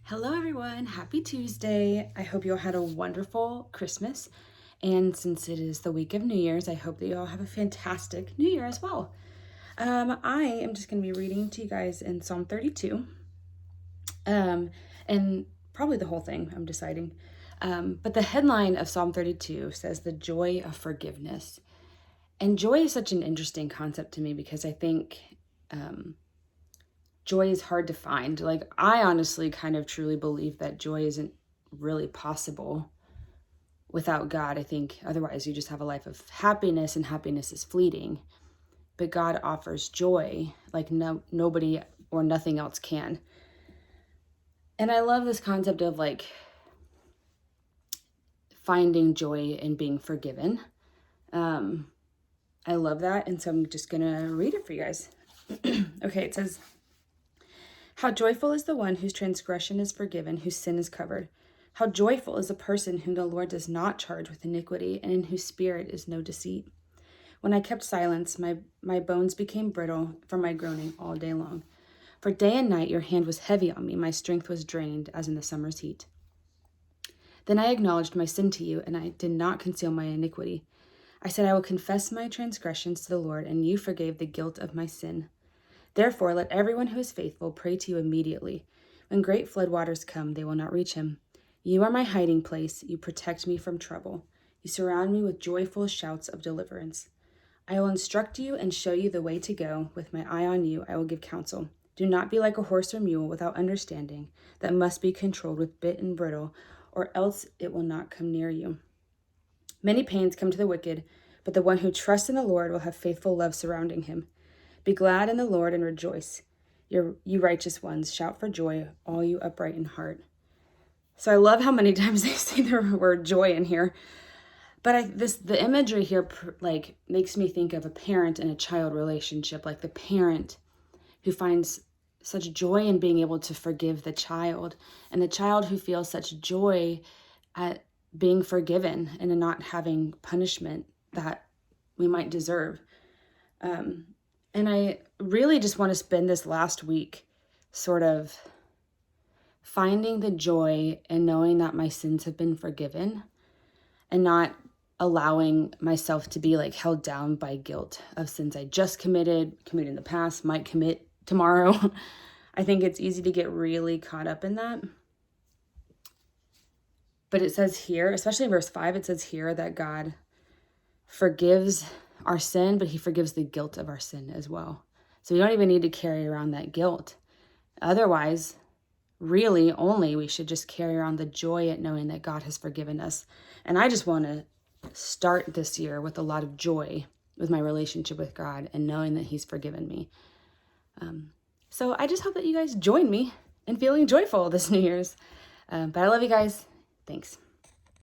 Hello everyone, happy Tuesday. I hope you all had a wonderful Christmas. And since it is the week of New Year's, I hope that you all have a fantastic New Year as well. I am just going to be reading to you guys in Psalm 32, and probably the whole thing, I'm deciding. But the headline of Psalm 32 says the joy of forgiveness. And joy is such an interesting concept to me because I think joy is hard to find. Like, I honestly kind of truly believe that joy isn't really possible without God. I think otherwise you just have a life of happiness, and happiness is fleeting. But God offers joy like nobody or nothing else can. And I love this concept of like finding joy in being forgiven. I love that. And so I'm just going to read it for you guys. Okay, it says, "How joyful is the one whose transgression is forgiven, whose sin is covered. How joyful is the person whom the Lord does not charge with iniquity, and in whose spirit is no deceit. When I kept silence, my bones became brittle from my groaning all day long. For day and night your hand was heavy on me, my strength was drained as in the summer's heat. Then I acknowledged my sin to you, and I did not conceal my iniquity. I said, I will confess my transgressions to the Lord, and you forgave the guilt of my sin. Therefore, let everyone who is faithful pray to you immediately. When great floodwaters come, they will not reach him. You are my hiding place. You protect me from trouble. You surround me with joyful shouts of deliverance. I will instruct you and show you the way to go. With my eye on you, I will give counsel. Do not be like a horse or mule without understanding, that must be controlled with bit and bridle, or else it will not come near you. Many pains come to the wicked, but the one who trusts in the Lord will have faithful love surrounding him. Be glad in the Lord and rejoice. You righteous ones, shout for joy, all you upright in heart." So I love how many times they say the word joy in here. But the imagery here like makes me think of a parent and a child relationship, like the parent who finds such joy in being able to forgive the child, and the child who feels such joy at being forgiven and in not having punishment that we might deserve. And I really just want to spend this last week sort of finding the joy in knowing that my sins have been forgiven, and not allowing myself to be like held down by guilt of sins I just committed in the past, might commit tomorrow. I think it's easy to get really caught up in that. But it says here, especially in verse 5, it says here that God forgives our sin, but he forgives the guilt of our sin as well. So we don't even need to carry around that guilt. Otherwise, really only we should just carry around the joy at knowing that God has forgiven us. And I just want to start this year with a lot of joy with my relationship with God and knowing that he's forgiven me. So I just hope that you guys join me in feeling joyful this New Year's. But I love you guys. Thanks.